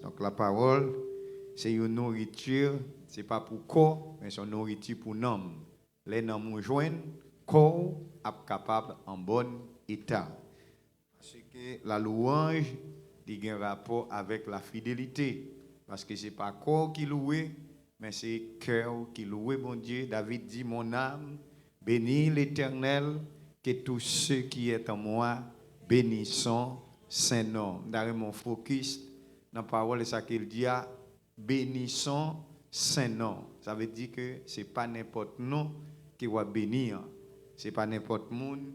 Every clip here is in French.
Donc la parole, c'est une nourriture, c'est pas pour corps, mais c'est une nourriture pour l'âme. Les noms nous joignent, corps est capable en bon état. Parce que la louange, il y a un rapport avec la fidélité. Parce que ce n'est pas corps qui loue, mais c'est cœur qui loue, bon Dieu. David dit, mon âme, bénis l'Éternel, que tous ceux qui sont en moi bénissons saint nom. Dans mon focus, dans la parole, c'est ça qu'il dit, bénissons saint nom. Ça veut dire que ce n'est pas n'importe nom qui va bénir. Ce n'est pas n'importe monde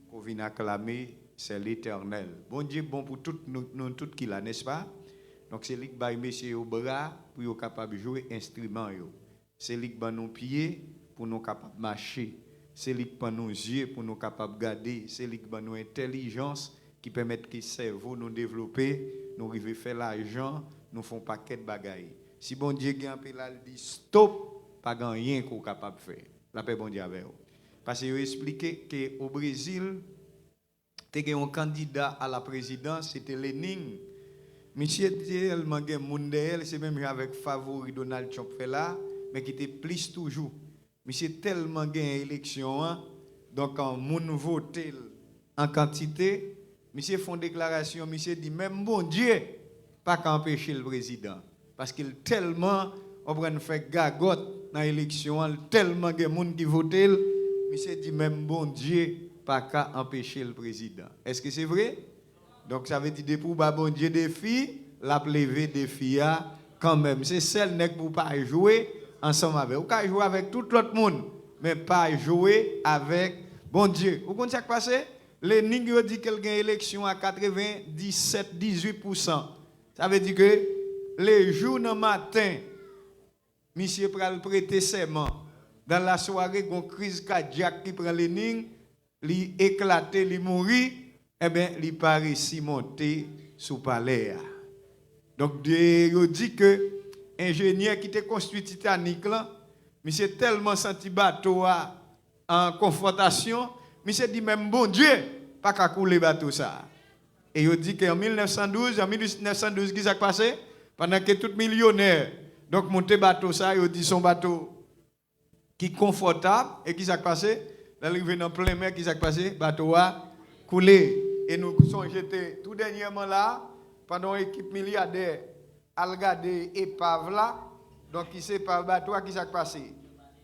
qu'on vient acclamer, c'est l'Éternel. Bon Dieu, bon pour nous toutes qui là, n'est-ce pas? Donc c'est lui qui va messieurs au bras pour être capable de jouer instrument. C'est lui qui va nos pieds pour nous capables de marcher. C'est lui qui va nos yeux pour nous capables de garder. C'est lui qui va nos intelligence qui permet que le cerveau nous développer, nous arriver à faire l'argent, nous font paquet de bagailles. Si bon Dieu a un peu là, il dit stop, pas rien qu'on est capable de faire. La paix bon Dieu avec vous. Parce qu'il a expliqué qu'au Brésil, il y a un candidat à la présidence, c'était Lénine. Monsieur tellement de monde c'est même avec favori Donald Trump fait là, mais qui était plus toujours. Monsieur tellement gain élection, hein, donc en monde voté en quantité, monsieur font déclaration, monsieur dit même bon Dieu pas qu'empêcher le président parce qu'il tellement on prend fait gagotte dans l'élection, tellement de monde qui voté, monsieur dit même bon Dieu pas qu'à empêcher le président. Est-ce que c'est vrai? Donc ça veut dire pour bon Dieu défi, la lever défi quand même. C'est celle qui pour pas jouer ensemble avec. Vous pouvez jouer avec tout l'autre monde, mais pas jouer avec bon Dieu. Vous comprenez ce qui passe? Les Nigériens dit qu'elle gagne élection à 97-18%. Ça veut dire que les jours dans matin, monsieur pral prêter serment. Dans la soirée, une crise cardiaque qui prend les lignes, li éclater, li mourir, eh bien, li pas réussi monter sous palais. Donc, il dit que ingénieur qui était construit Titanic là, monsieur tellement senti bateau en confrontation, monsieur dit même bon Dieu, pas qu'à couler bateau ça. Et il dit qu'en 1912, qu'est-ce qui s'est passé? Pendant que tout millionnaire, donc monter bateau ça, il dit son bateau qui est confortable, et qui s'est passé? Là, il vient dans plein mer, qui s'est passé? Bateau a coulé. Et nous sommes jetés tout dernièrement là, pendant l'équipe milliardaire, à regarder épave là, donc il sait pas bateau qui s'est passé.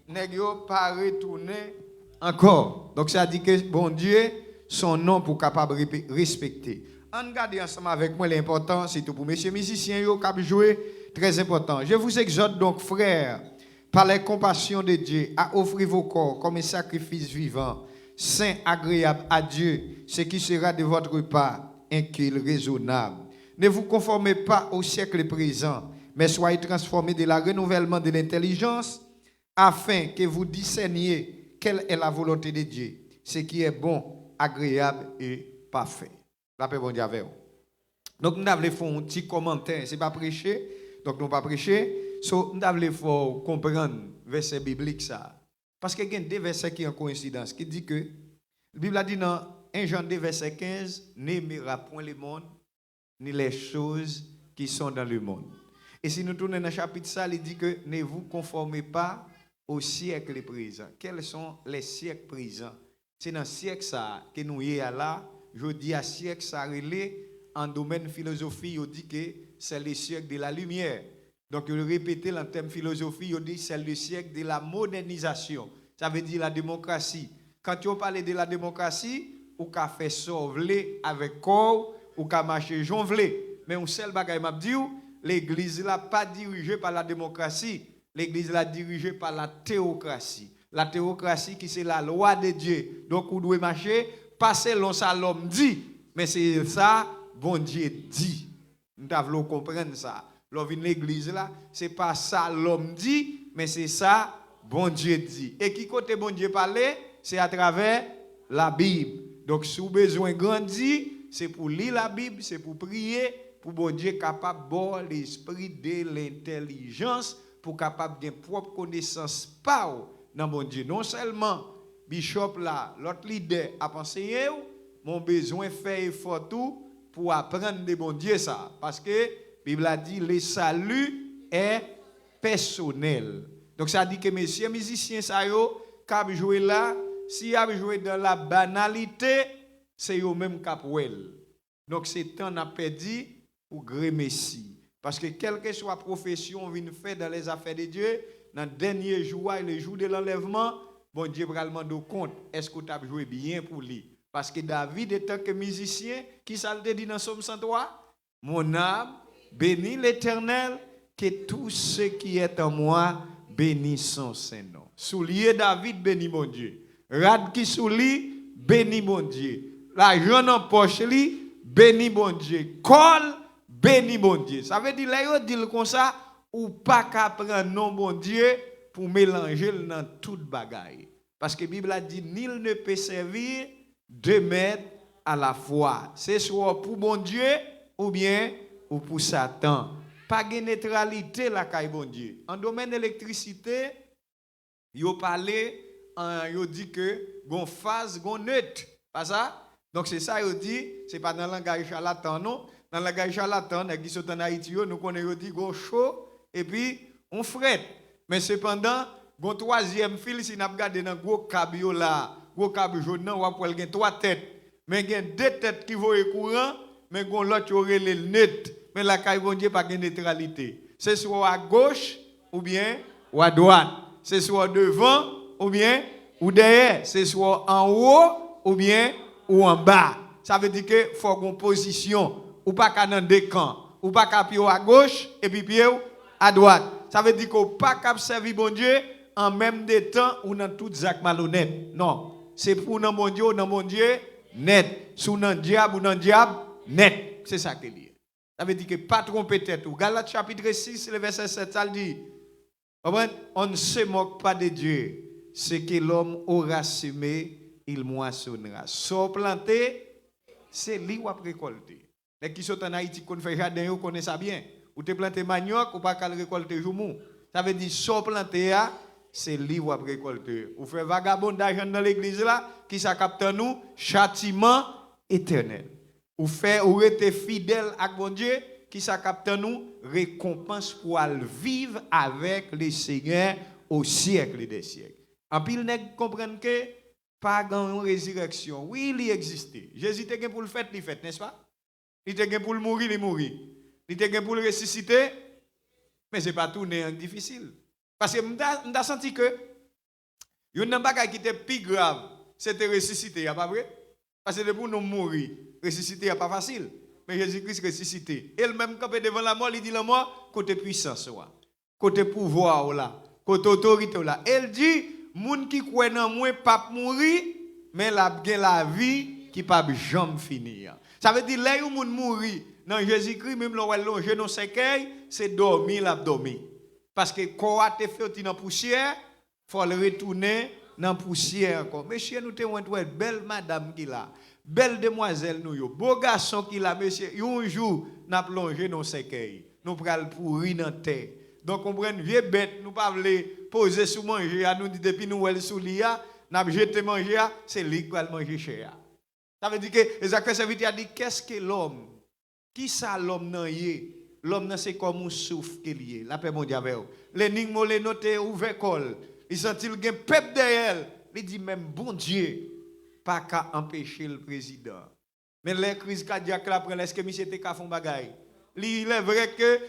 Négio pas retourner encore. Donc ça dit que bon Dieu, son nom pour capable respecter. En regardez ensemble avec moi l'important, c'est tout pour messieurs musiciens qui ont joué, très important. Je vous exhorte donc frères, par la compassion de Dieu, à offrir vos corps comme un sacrifice vivant, saint, agréable à Dieu, ce qui sera de votre part un culte raisonnable. Ne vous conformez pas au siècle présent, mais soyez transformés de la renouvellement de l'intelligence, afin que vous discerniez quelle est la volonté de Dieu, ce qui est bon, agréable et parfait. La paix bon Dieu avec vous. Donc nous avons fait un petit commentaire, c'est pas prêcher, donc nous pas prêcher, so nous avons fait comprendre verset biblique ça. Parce qu'il y a des versets qui ont coïncidence, qui dit que la Bible a dit dans 1 Jean 2 verset 15, n'aimera point le monde, ni les choses qui sont dans le monde. Et si nous tournons dans le chapitre ça, il dit que ne vous conformez pas au siècle présent. Quels sont les siècles présents? C'est dans le siècle ça que nous y est là. Je dis à siècle ça relais en domaine philosophie, il dit que c'est le siècle de la lumière. Donc, je le répète en termes philosophie, il dit c'est le siècle de la modernisation. Ça veut dire la démocratie. Quand tu parles de la démocratie, ou qu'a fait sauver avec corps, ou qu'a marché jonvelé. Mais un seul bagage m'a dit, l'église là pas dirigée par la démocratie, l'église là dirigée par la théocratie. La théocratie qui c'est la loi de Dieu. Donc, vous devez marcher, pas selon ça l'homme dit, mais c'est ça, bon Dieu dit. Nous devons comprendre ça. L'homme vient l'église là, c'est pas ça l'homme dit, mais c'est ça, bon Dieu dit. Et qui côté bon Dieu parler, c'est à travers la Bible. Donc, si vous avez besoin de grandir, c'est pour lire la Bible, c'est pour prier, pour bon Dieu capable de boire l'esprit de l'intelligence, pour capable de propre connaissance par dans bon Dieu. Non seulement bishop là, l'autre leader a pensé, mon besoin de faire effort tout pour apprendre de bon Dieu ça. Parce que Bible a dit le salut est personnel. Donc ça dit que messieurs musiciens ça yo cap jouer là, si a joué dans la banalité, c'est eux même cap wel. Donc c'est temps n'a perdu pour grand Messie. Parce que quelle que soit la profession on vient faire dans les affaires de Dieu, dans le dernier jour, le jour de l'enlèvement, bon Dieu va demander compte, est-ce que tu as joué bien pour lui? Parce que David, étant que musicien, qui ça le dit dans Somme 103? Mon âme bénit l'Éternel, que tout ce qui est en moi bénit son Saint-Nom. Soulier David, bénit mon Dieu. Rad qui soulie, bénit mon Dieu. L'argent en poche, li, bénit mon Dieu. Col, bénit mon Dieu. Ça veut dire, là, il dit comme ça, ou pas qu'à prendre non mon Dieu pour mélanger dans toute bagaille. Parce que la Bible a dit, nul ne peut servir deux maîtres à la fois. C'est soit pour mon Dieu ou bien ou pour Satan. Pas de neutralité la caille bon Dieu. En domaine d'électricité, yo parlé, yo dit que gon phase, gon neutre. Pas ça? Donc c'est ça yo dit, c'est pas dans le langage charlatan non. Dans le langage charlatan, qui sont en Haïti, nous connaissons dit gon chaud et puis on fret. Mais cependant, gon troisième fil si n'a regardé dans gros câble là, gros câble jaune nan, ou pour gen trois têtes. Mais gen deux têtes qui voient courant, mais gon l'autre aurait le net. Mais la caille bon Dieu pas de neutralité. C'est soit à gauche ou bien ou à droite. C'est soit devant ou bien ou derrière. C'est soit en haut ou bien ou en bas. Ça veut dire que faut une position ou pas qu'à dans deux camps, ou pas qu'à pied à gauche et puis pied à droite. Ça veut dire qu'on pas qu'à servir bon Dieu en même temps ou dans tout acte malhonnête. Non, c'est pour dans bon Dieu ou dans bon Dieu net. Sous dans diable ou dans diable net. C'est ça qu'il dit. Ça veut dire que pas tromper tête. Galates chapitre 6, le verset 7, ça dit, on ne se moque pas de Dieu. Ce que l'homme aura semé, il moissonnera. Sans planter, c'est lui qui a récolté. Les qui sont en Haïti, qui fait jardin, vous connaissez ça bien. Ou te planter manioc, ou pas qu'à récolter joumou. Ça veut dire, sans planter, c'est lui qui a récolté. Ou fait vagabondage dans l'église là, qui ça capte nous, châtiment éternel. Ou fait ou être fidèle à bon Dieu qui ça capte nous récompense pour vivre avec le Seigneur au siècle des siècles. En pile nèg comprendre que pas grand résurrection. Oui, il existait. Jésus était pour le fait, il fait, n'est-ce pas? Il était pour le mourir, il mourit. Il était pour le ressusciter, mais c'est pas tout difficile. Parce que m'da senti que yon bagay qui était plus grave, c'était ressusciter, y a pas vrai? Parce que pour nous mourir, ressusciter n'est pas facile. Mais Jésus-Christ ressuscité. Et même quand il est devant la mort, il dit la mort, côté puissance, côté pouvoir, là, côté autorité. Là. Elle dit, moun qui croit dans moi, pas mourir, mais la vie qui pas jamais finir. Ça veut dire, là où moun mourir, dans Jésus-Christ, même l'on allongé dans ses cercueil, c'est dormir l'abdomen. Parce que quand on te fait dans la poussière, il faut le retourner dans la poussière encore. Monsieur, nous avons une belle madame qui là. Belle demoiselle nous yo, beau garçon qui la monsieur, un jour n'a plongé dans cercueil. Nous pral pourri dans terre. Donc on prend vieux bête, nous pas vle poser sous manger à nous depuis nous elle sous lia, n'a jeté manger, c'est lui qui va manger cher. Ça veut dire que Esaïe serviteur a dit qu'est-ce que l'homme? Qui ça l'homme nan yé? L'homme nan c'est comme un souffle qu'il y est. La paix mondiale avec vous. L'énigme les noté ouvert col. Il sentit le gain peuple derrière. Il dit même bon Dieu pas qu'à empêcher le président. Mais les crises cardiaques là, est-ce que M. était qu'à faire bagaille? Il est vrai que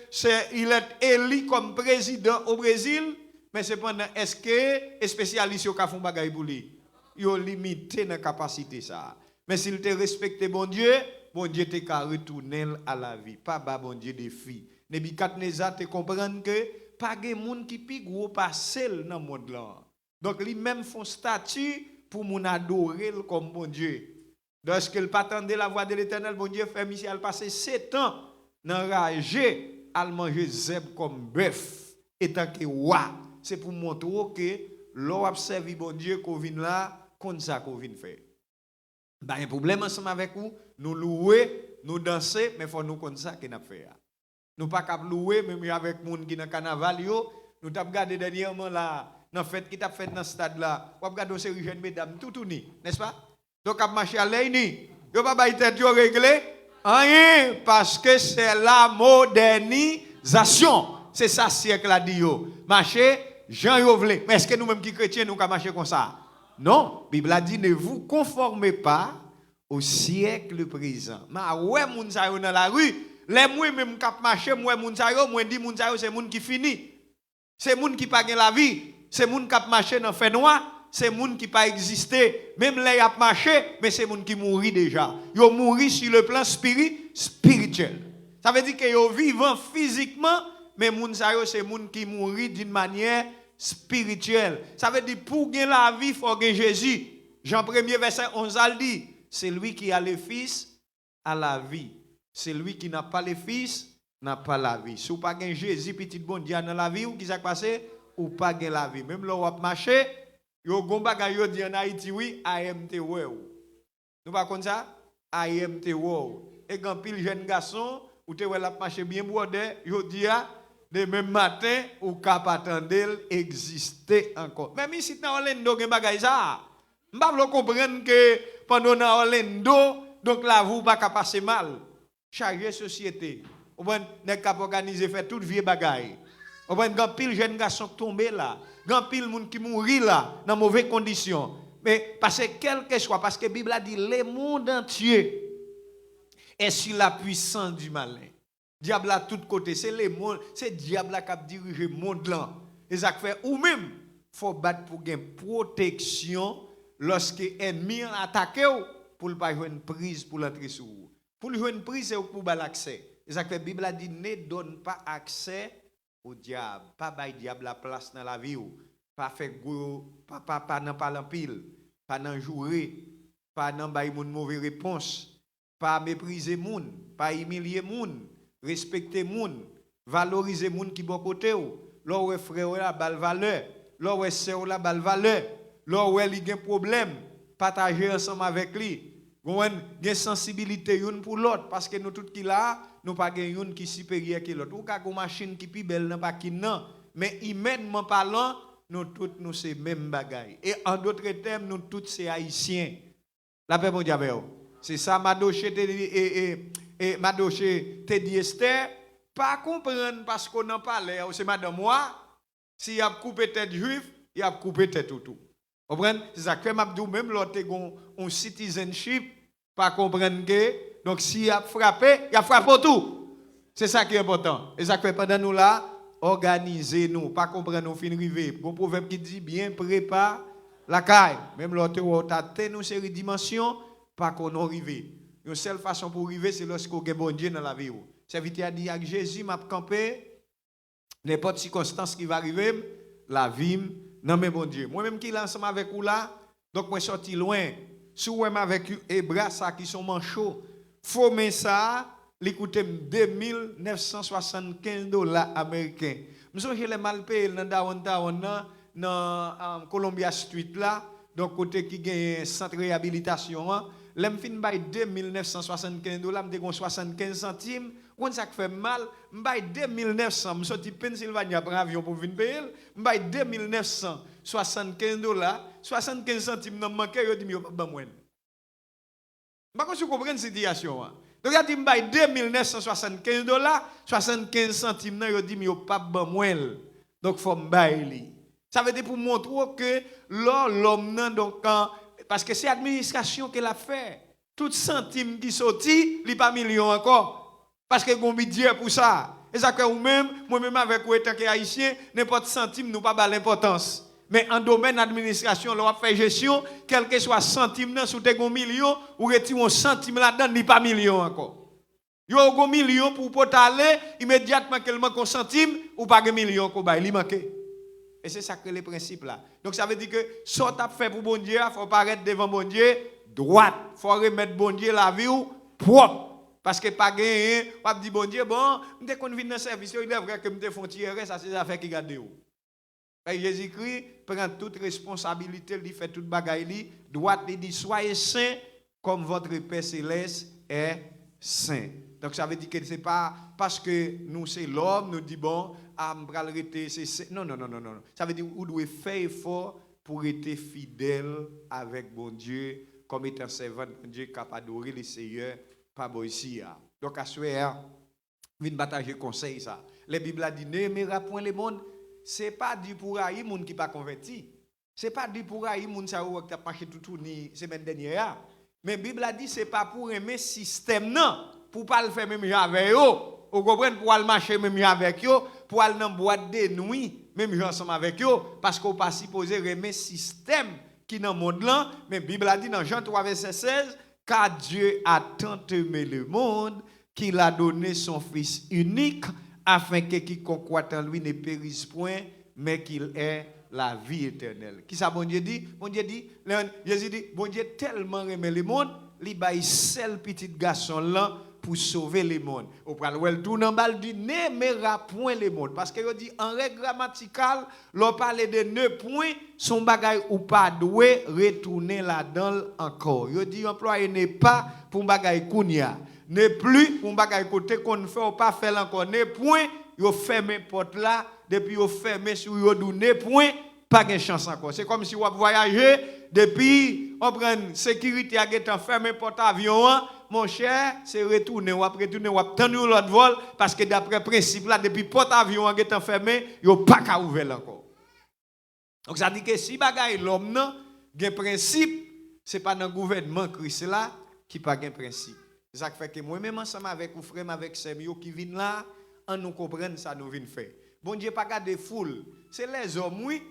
il est élu comme président au Brésil, mais cependant, est-ce que les spécialistes ont fait bagaille pour lui? Ils ont limité la capacité ça. Mais s'il te respecté bon Dieu te qu'à retourner à la vie. Pas bas bon Dieu défi. Nebuchadnezzar te comprendre que pas de monde qui pi gros passer dans le monde là. Donc lui même font statut pour mon adorer comme bon Dieu. Lorsqu'il pas attendait la voix de l'Éternel, bon Dieu fait Michel passer 7 ans enragé à manger zèbre comme bœuf étant que roi. C'est pour montrer que l'on a servi bon Dieu qu'on vient là comme ça qu'on vient faire. Ben un problème ensemble avec vous, nous louer, nous danser, mais faut nous comme ça qu'on a fait. Nous pas capable louer même avec monde qui dans carnaval yo, nous t'a regardé dernièrement là dans fête qui t'a fait dans stade là, on regarde ces jeunes mesdames tout ni, n'est-ce pas? Donc à marcher à l'aini, yo pas bailler tête yo réglé Rien, parce que c'est la modernisation. C'est ça, siècle a dit yo. Marcher, Jean yo vle. Mais est-ce que nous-mêmes qui chrétiens, nous pouvons marcher comme ça? Non. La Bible a dit, ne vous conformez pas au siècle présent. Mais ouais, moun sa yo dans la rue, les moi même cap marcher, moi moun sa yo, moi dit moun sa yo c'est moun qui fini. C'est moun qui pas la vie, c'est moun cap marcher dans fait noir. C'est moun qui pas existé, même les a marché, mais c'est moun qui mourit déjà. Yo mourit sur le plan spirituel. Ça veut dire que yo vivant physiquement, mais moun sa yo c'est moun qui mourit d'une manière spirituelle. Ça veut dire pour gagner la vie, il faut gagner Jésus. Jean 1er verset 11 a dit, c'est lui qui a le fils à la vie. C'est lui qui n'a pas le fils n'a pas la vie. Si vous pas gagner Jésus petit bon Dieu dans la vie ou qui s'est passé ou pas gagner la vie. Même là où on marché yo gon bagay yo di en Haïti oui, I am the world. Nous pas comme ça, I am the world. Et quand pile jeune garçon, ou te wè la marcher bien brodé, yo di a de même matin ou cap attendre exister encore. Même ici dans Orlando gen bagay ça. M'pa vle comprendre que pendant dans Orlando, donc la vous pas ka passer mal. Charger société. Ou ben nèg k'ap organiser fait toute vieux bagay. Ou ben grand pile jeune garçon tombé là. Grand pile moun qui mourit là dans mauvaises conditions. Mais parce que quel que soit, parce que la Bible a dit le monde entier est sur la puissance du malin. Diable à tous côtés, c'est le monde, c'est diable qui a dirigé le monde là. Et ça fait ou même faut battre pour gagner protection lorsque ennemi attaque pour pas jouer une prise pour l'entrer sur vous. Pour jouer une prise c'est pour avoir l'accès. Et ça fait la Bible a dit ne donne pas accès au diable, pas bail diable la place dans la vie ou pas faire gros pas dans parler pile, pas dans jouer, pas dans bail moun mauvaise réponse, pas mépriser moun, pas humilier moun, respecter moun, valoriser moun qui bon côté ou, là où frère la bal valeur, là où sœur la bal valeur, là où il y a un problème, partager ensemble avec lui. Une sensibilité une pour l'autre parce que nous tout qui là nous pas une qui supérieur que l'autre ou ka une machine qui plus belle nan pas qui non mais humainement parlant nous tous nous c'est même bagaille et en d'autres termes nous tous c'est haïtiens la paix mon diable c'est ça Madoche et Madoche te dit Esther pas comprendre parce qu'on en parlait c'est madame moi si y a coupé tête juif il a coupé tête tout comprendre c'est ça que m'abdou même l'autre un citizenship pas comprendre que donc s'il y a frappé tout. C'est ça qui est important. Et ça fait pendant nous là, organisez-nous, pas comprendre nous fin river. Bon proverbe qui dit bien prépare la caille. Même l'autre où t'atteint une série de dimensions, pas qu'on arrive. Une seule façon pour arriver c'est lorsqu'on a bon Dieu dans la vie. C'est vite à dire avec Jésus m'a campé n'importe circonstance qui va arriver, la vie non mais bon Dieu. Moi même qui est ensemble avec vous là, donc moi sorti loin. Si vous avec les bras qui sont manchots, faut mais ça, il coûte $2,975 américains. Je suis mal payé dans downtown, dans Columbia Street là, donc côté qui gagne centre de réhabilitation. L'aime fin bay $2,975, me 75 centimes. Quand ça fait mal, me bay 2,900, me sorti Pennsylvania prend avion pour venir payer, me bay $2,975, 75 centimes nan manqué, yo di mi yo pas mwen. Pas qu'on comprendre la situation. Donc, il a dit que $2,975, 75 centimes, nan yo di mi yo pas mwen. Donc, il faut m'bailler. Ça veut dire pour montrer que l'homme nan donc parce que c'est l'administration qui l'a fait. Tout centime qui sorti, il pas million encore. Parce que gon budget pour ça. Et ça que vous-même, moi-même avec vous étant haïtien, n'importe centime nous pas l'importance. Mais en domaine administration, on fait gestion, quel que soit centime nan sous te gon million, ou retire un centime là-dedans, il pas million encore. Yo gon million pour aller immédiatement qu'elle manque un centime ou pas un million ko bay, li manque. Et c'est ça que le principe là. Donc ça veut dire que ce que tu as fait pour bon Dieu, il faut paraître devant bon Dieu droite. Il faut remettre bon Dieu la vie propre. Parce que pas gagner, pas dire bon Dieu, bon, dès qu'on vient dans le service, il est vrai que me font tirer, ça c'est des affaires qui gardent où. Jésus-Christ prend toute responsabilité, il fait toute bagaille, droite, il dit soyez saints comme votre Père céleste est saint. Donc ça veut dire que ce n'est pas parce que nous c'est l'homme, nous dit bon, à me arrêter, c'est non. Ça veut dire que vous devez faire effort pour être fidèle avec bon Dieu, comme étant servant de Dieu capable d'adorer le Seigneur pas bon ici. Donc, à ce moment, vient partager conseil ça. La Bible a dit, n'aimera point le monde. C'est pas dit pour haïr monde qui pas converti. C'est pas dit pour haïr monde ça ou qui a marché tout ni semaine dernière. Mais la Bible a dit c'est pas pour aimer système non, pour pas le faire même avec eux. Vous comprenez pour aller marcher même avec eux, pour aller dans boîte de nuit même ensemble avec eux parce qu'on pas supposé aimer système qui dans le monde là, mais la Bible a dit dans Jean 3 verset 16 car Dieu a tant aimé le monde qu'il a donné son fils unique afin que quiconque croit en lui ne périsse point, mais qu'il ait la vie éternelle. Qui ça bon Dieu dit? Bon Dieu dit, Jésus dit, bon Dieu tellement aimé le monde, il baille seul petit garçon là pour sauver le monde. Au pral wel tourne en balle dit n'aimera point le monde parce que il dit en règle grammaticale, l'on parle de ne point son bagay ou pas doué retourner là-dedans encore. Il dit employé n'est pas pour bagay kounya. Ne plus pour bagay côté qu'on fait ou pas faire encore ne point yo fermé porte là depuis yo fermé sur yo donné point pas de chance encore. C'est comme si on voyager depuis on prend sécurité à get fermé porte avion mon cher c'est retourner ou attendre l'autre vol parce que d'après principe là depuis porte avion a get fermé yo pas ka ouvert encore. Donc ça dit que si bagay l'homme non gen principe c'est pas dans gouvernement Christ là qui pas gen principe. C'est ça qui fait que moi-même ensemble avec ou frère avec Semio qui viennent là, on nous comprenne ça nous vient faire. Bon Dieu pas garder foule. C'est les hommes oui,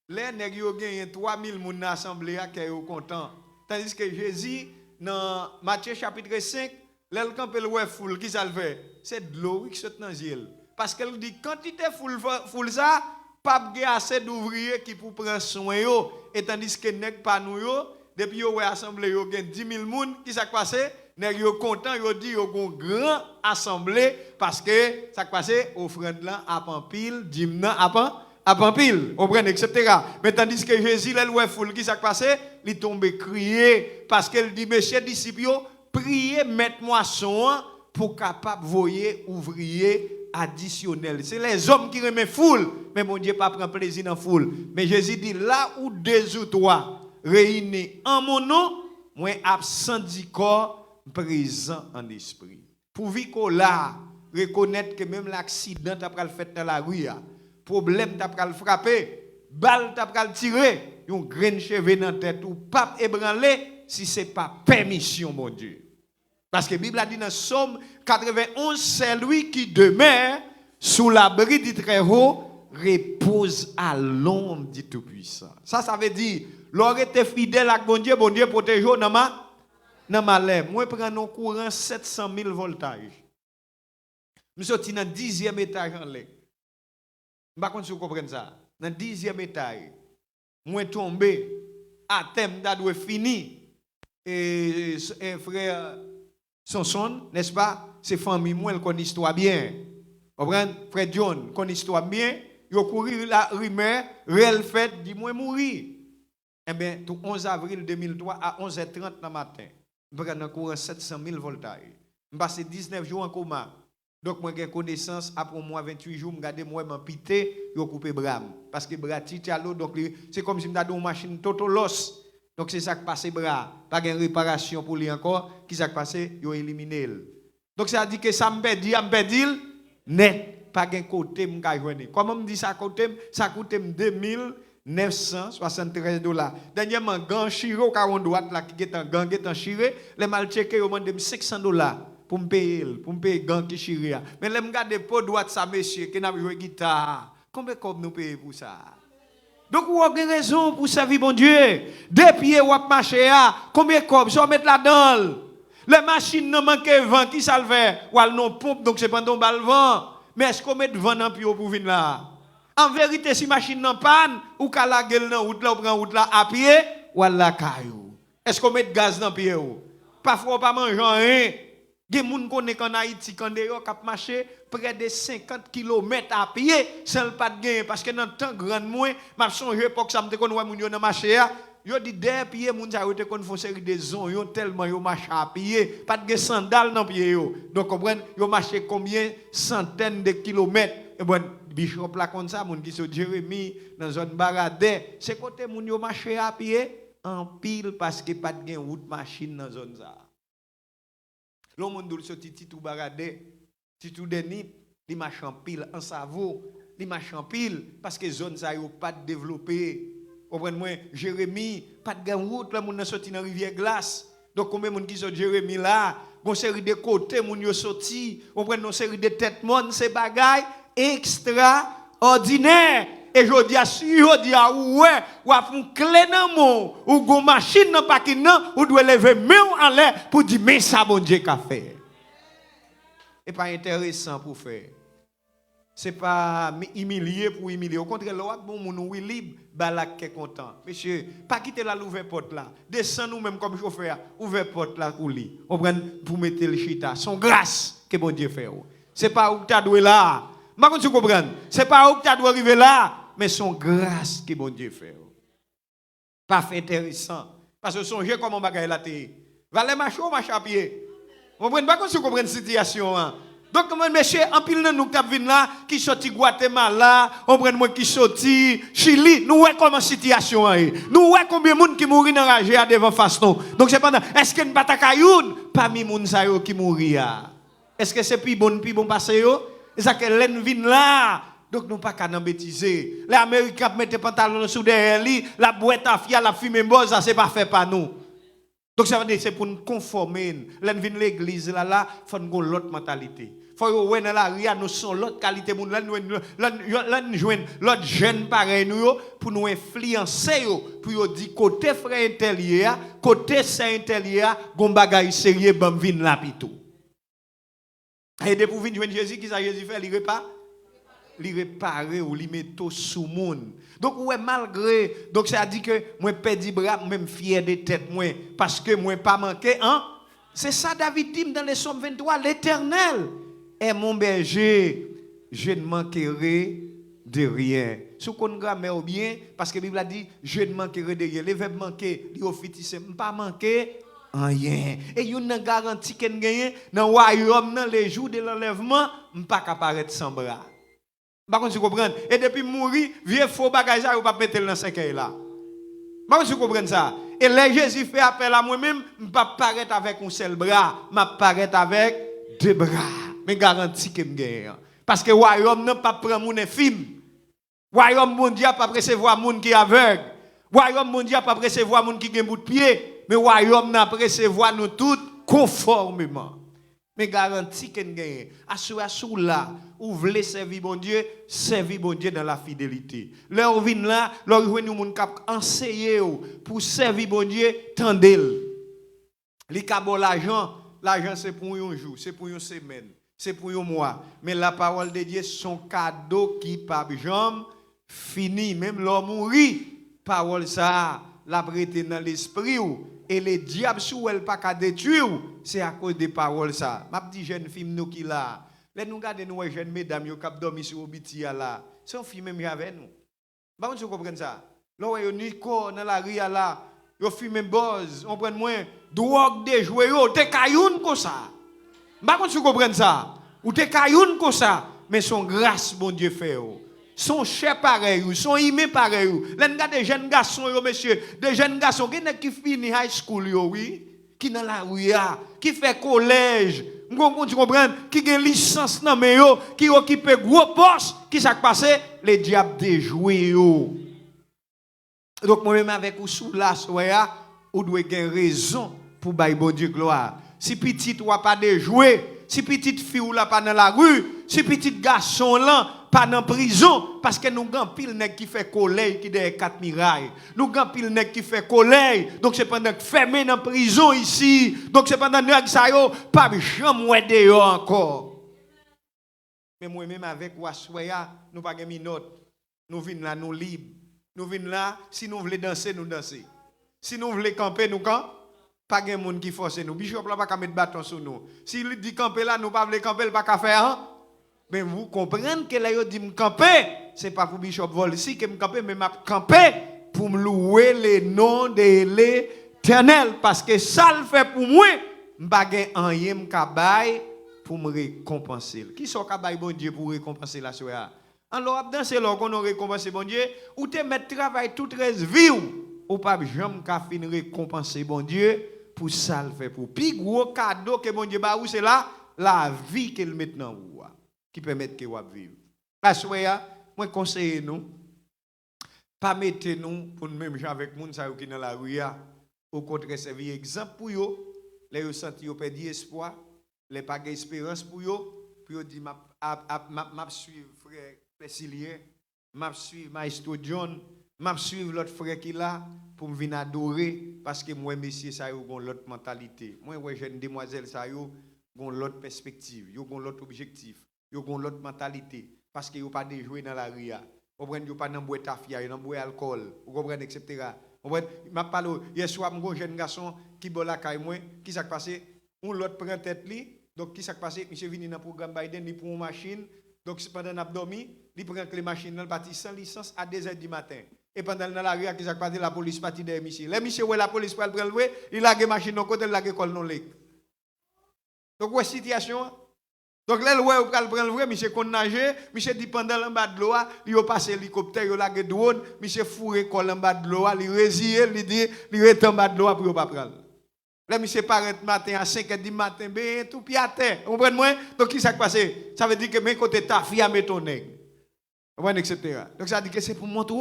les nèg yo gagne 3000 moun dans assemblée qui est content. Tandis que Jésus dans Matthieu chapitre 5, l'el camp le ouais foule qui ça le fait? C'est de l'eau qui saute dans ciel. Parce qu'elle dit quantité foule ça, pas assez d'ouvriers qui pour prendre soin yo et tandis que nèg pas nous yo, depuis yo ouais assemblée yo gagne 10 000 moun qui ça passé? Nèg yo content yo dit yo gon grand assemblée parce que ça passé offrande là a en pile dîme là a en pile on prend etc. Mais tandis que Jésus là ouais foule qui ça passé il tombe crier parce qu'elle dit messieurs disciples yo priez mettre moisson pour capable voyer ouvrier additionnel. C'est les hommes qui remet foule mais mon Dieu pas prend plaisir dans foule. Mais Jésus dit là où deux ou trois réunis en mon nom moi absent du corps présent en esprit. Pour vivre là, reconnaître que même l'accident t'a pral fait dans la rue, problème t'a pral frapper, balle t'a pral tirer, yon grain cheveux dans tête ou pas ébranler si c'est pas permission mon Dieu. Parce que la Bible a dit dans Somme 91 c'est lui qui demeure sous l'abri du Très-Haut repose à l'ombre du Tout-Puissant. Ça veut dire l'aurait été fidèle à bon Dieu protège dans ma malheur, moi prends un courant 700 000 voltage. Je suis dans le 10e étage en l'air. Je ne sais pas si vous comprenez ça. Dans le 10e étage, moi tombé à thème d'adoué fini. Et frère Sonson, n'est-ce pas? C'est famille, moi, elle connaît l'histoire bien. Vous comprenez? Frère John, connaît l'histoire bien. Il a couru la rumeur, réel fait, dit moi mourir. Eh bien, tout 11 avril 2003 à 11h30 dans le matin. Je prends un courant 700 000 voltage. Je passe 19 jours en coma. Donc, moi, j'ai connaissance, après moi 28 jours, je regarde moi, je pité, je coupe bras. Parce que bras titi à l'eau, donc c'est comme si je une machine totolos. Donc, c'est ça qui passe bras. Pas de réparation pour lui encore. Qui ça qui passe, je éliminé. Donc, ça dit que ça me perdit, net. Pas de côté, je vais comment me dit ça côté? Ça coûte 2973 $. Dernièrement, gant chiro 40 droite là qui est en gant qui est en chiré, les mal checké au demande 500 $ pour me payer gant qui chiré. Mais les me garder pour droite ça monsieur qui n'a joué guitare. Combien comme nous payer pour ça? Donc vous avez raison pour servir bon Dieu. Deux pieds ou marcher combien comme ça mettre là-dedans? Les machines ne manquent vent qui ça le fait ou elles non pompe donc c'est pendant bal vent. Mais est-ce qu'on met vent dans pied pour venir là? En vérité, si machine n'en panne, ou qu'à la gueule dans route là, ou prend route là à pied, ou à la caillou. Est-ce qu'on met gaz dans pied ou? Parfois, pas manger rien. Des gens connaissent qu'en Haïti, quand ils ont marché près de 50 km à pied, sans pas de gain. Parce que dans le temps grand moins, je songe pour que ça me te connaisse moun yo dans marché. Yo dit des pieds, moun sa yo te connaissent une série de zones, yo tellement yo marché à pied, pas de sandales dans pied yo. Donc comprenez, yo marché combien centaines de kilomètres. Et bon, Bishop là comme ça, moun qui sont Jérémie dans zone Baradais, c'est côté moun yo marché à pied en pile parce que pas de route machine dans zone ça. L'on monde sorti tout baradé, tout denip, li machan pile en savo, li machan pile parce que zone ça yo pas développé. Comprenez-moi, Jérémie, pas de gang route, là moun sorti dans rivière glace. Donc combien de monde qui sont Jérémie là, une série de côtés moun yo sorti, comprenez une série de tête monde, c'est bagay extraordinaire. Et je dis à ouais, ou a font clé dans mon, ou gon machine dans paquet nan, ou doit lever main en l'air pour dire mais ça bon Dieu qu'a fait. Et pas intéressant pour faire. C'est pas humilier pour humilier. Au contraire, là bon moun oui libre, balak est content. Monsieur, pas quitter la l'ouvert porte là. Descend nous même comme chauffeur, ouvert porte là pour lui. On prend pour mettre le chita, son grâce que bon Dieu fait. C'est pas où tu dois là. Ma tu comprends? C'est pas où tu dois arriver là. Mais son grâce que bon Dieu fait. Pas fait intéressant. Parce que songez comment bagaille la té. Valé macho marche à pied. Vous comprenez pas si vous comprenez la situation. Hein? Donc, monsieur, en pile de nous qui viennent là, qui sorti Guatemala, on prend moi qui sorti Chili, nous voyons comment la situation est. Nous voyons combien de monde qui mourent dans la rage devant face nous. Donc, c'est pendant, est-ce qu'il n'y a pas de cailloune parmi les gens qui mourent? Est-ce que c'est plus bon passer? C'est que l'en vient là. Donc, nous ne pouvons pas nous bêtiser. Les Américains mettent des pantalons sous derrière lui, la boîte à fier, la fumée bosse, ça, ce n'est pas fait par nous. Donc, ça veut dire que c'est pour nous conformer. L'en vient l'église là, il faut nous l'autre mentalité. Il faut que dans la rue, nous sommes l'autre qualité. Nous joignent l'autre jeune pareil pour nous influencer. Pour dire côté frère intérieur, côté saint intérieur, gon bagay sérieux, bon vin là pito. Et depuis venir joindre Jésus, qui ça Jésus fait? Il répare ou il met tout sous monde. Donc ouais malgré donc ça dit que moi perdu bras même fier de tête moi parce que moi pas manqué hein. C'est ça David dit dans les Psaumes 23, l'Éternel est mon berger, je ne manquerai de rien. Si vous connaissez grammaire bien parce que la Bible a dit je ne manquerai de rien. Le verbe manquer, il officie c'est pas manquer rien. Et il y a une garantie qu'on gagne dans le royaume dans les jours de l'enlèvement, pas apparaître sans bras. Par contre, vous comprenez? Et depuis mourir, vieux faux bagage, vous ne pouvez pas mettre dans le 5 là. Par contre, vous comprenez ça? Et là, Jésus fait appel à moi-même, je ne peux pas apparaître avec un seul bras, je apparaître avec 2 bras. Mais garantie que je gagne. Parce que le royaume n'a pas prendre mon film. Le royaume mondial n'a pas recevoir mon qui est aveugle. Le royaume mondial n'a pas recevoir mon qui a un bout de pied. Mais le royaume n'a pas recevoir nous tous conformément. Mais garantie qu'on gagne. Assou là, ou voulez servir bon Dieu dans la fidélité. Leur vin là, leur joue nous moun k'ap enseigner pour servir bon Dieu, tendez-le. Li ka bon l'argent c'est pour un jour, c'est pour une semaine, c'est pour un mois. Mais la parole de Dieu son cadeau qui pas jamais fini, même l'homme mourit. Parole ça, la prêter dans l'esprit et les diables sous elle pas qu'à détruire, c'est à cause des paroles ça. M'a dit jeune fille nous qui là, les nous garder nous jeunes mesdames yo k'ap dormi sur obitia là. C'est un fille même avec nous. Ba on se comprendre ça. Là yo Nico dans la rue là, yo fume buzz, on prend moins drogue de jouer yo, te cailloune comme ça. Ba on se comprendre ça. Ou te cailloune comme ça, mais son grâce bon Dieu fait yo. Son cher pareil, son aimé pareil. Là, nous des jeunes garçons, monsieur, des jeunes garçons qui finissent high school, oui, qui dans la rue, qui fait collège, tu comprends, qui a une licence, qui occupe gros poste, qui s'est passé, les diables déjoués. Donc, moi-même, avec vous sous la soya, vous devez avoir raison pour bailler bon Dieu gloire. Si petit ou pas déjoué, si petite fille ou là pas dans la rue, si petit garçon là, pas dans prison, parce que nous avons pile nèg qui fait collège qui derrière 4 mirailles. Nous avons pile nèg qui fait collège, donc c'est pendant que fermé dans prison ici. Donc c'est pendant que ça yo pas jamais dehors encore. Mais moi même avec Wassoya, nous pas de minute. Nous venons là nous libre. Nous venons là si nous voulons danser nous danser. Si nous voulons camper nous camp. Pas de monde qui force nous. Bishop là pas mettre bâton sur nous. S'il dit camper là, nous pas voulons camper, pas qu'à faire. Hein? Mais vous comprenez que là, il dit me camper, ce n'est pas pour Bishop Vol ici que me camper, mais m'a camper pour me louer le nom de l'Éternel. Parce que ça le fait pour moi, je n'ai pas rien pour me récompenser. Qui sont les bon Dieu pour récompenser la soirée? Alors, dans ce là qu'on a récompensé bon Dieu, ou te mettre travail toute reste vie, ou pas jamais qu'à finir récompenser bon Dieu, pour ça le fait pour. Puis gros cadeau que mon Dieu ba ou c'est là la vie qu'il met dans vous qui permet que vous vivre. Parce que moi conseille nous pas mettre nous pour nous même avec moun ça qui dans la rue au contraire servir exemple pour yo les yo senti yo perdu espoir les pas espérance pour yo puis yo dit m'a suivre frère Cécilien m'a suivre maestro John m'a suivre l'autre frère qui là pour me venir adorer parce que moi monsieur ça yo gon l'autre mentalité moi ouais jeune demoiselle ça yo gon l'autre perspective yo gon l'autre objectif yo gon l'autre mentalité parce que yo pas de jouer dans la rue vous comprenez yo pas dans boire tafia yo dans boire alcool vous comprenez etc. m'a parlé hier soir mon jeune garçon qui boit la caille moi qui s'est passé on l'autre prend tête li donc qui s'est passé monsieur vini dans programme Biden il prend une machine donc pendant n'a dormi il prend les machines dans le bâti sans licence à 2h du matin et pendant dans la rue qui s'est passé la police parti derrière monsieur les monsieur ouais la police pour le prendre il la machine dans côté la école non lek donc ouais situation donc là ouais ou pral prendre vrai monsieur kon nager monsieur dit pendant en bas de l'eau il passe hélicoptère il la drone monsieur fourré col en bas de l'eau il résilier il dit il est en bas de l'eau pour pas prendre là monsieur paraît matin à 5h du matin ben tout pied à terre vous comprenez moi donc qui s'est passé ça veut dire que mes côté ta fille à métonner vous comprenez etc. Donc ça veut dire que c'est pour montrer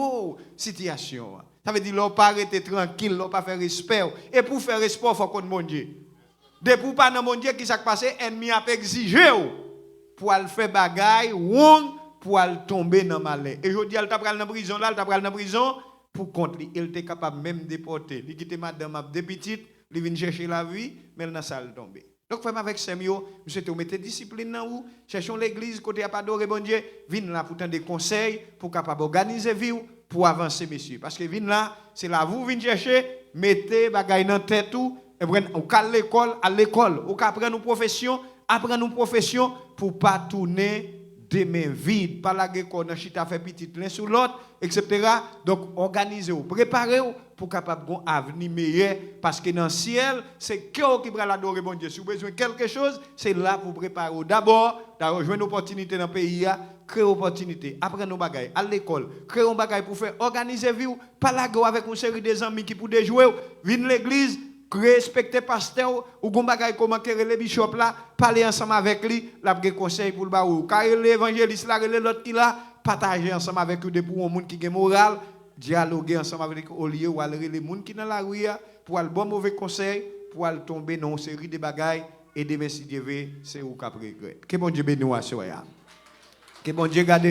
situation ça veut dire l'on pas arrêter tranquille l'on pas faire respect et pour faire respect il faut qu'on mon Dieu. Depuis pas dans mon Dieu qui s'est passé, ennemi a exigé pour aller faire bagaille, pour aller tomber dans malheur. Et je dis, elle t'a pris dans prison là, elle t'a pris dans prison pour contre lui. Il était capable même de déporter. Il quitte madame de petite, il vient chercher la vie, mais elle n'a pas tombé. Donc frère avec Samuel, monsieur te mettez discipline dans vous, cherchons l'église côté à pas adorer bon Dieu, viens là pour tendre des conseils pour capable organiser vie pour avancer monsieur parce que viens là, c'est là vous venez chercher, mettez bagaille dans tête tout. On cale l'école, à l'école, on apprend nos professions pour pas tourner des mains vides, pas la école dans chita fait petit l'un sur l'autre, etc. Donc organisez-vous, préparez-vous pour capable un avenir meilleur parce que dans le ciel, c'est que qui va l'adorer bon Dieu. Si vous avez besoin de quelque chose, c'est là pour préparer. D'abord, rejoindre une opportunité dans le pays, créer une opportunité, apprendre nos bagailles, à l'école, créer un bagaille pour faire organiser vie, pas la go avec une série des amis qui pour jouer, venir l'église. Respecter pasteur ou gon bagay comment que le bishop là parler ensemble avec lui la conseil pour le ba ou car l'évangéliste là l'autre qui là partager ensemble avec eux de pour un monde qui est moral dialoguer ensemble avec au lieu ou aller les monde qui dans la rue pour le bon mauvais conseil pour aller tomber dans une série de bagailles et demain si Dieu veut c'est ou cap regret que bon Dieu bénisse à soya que bon Dieu garde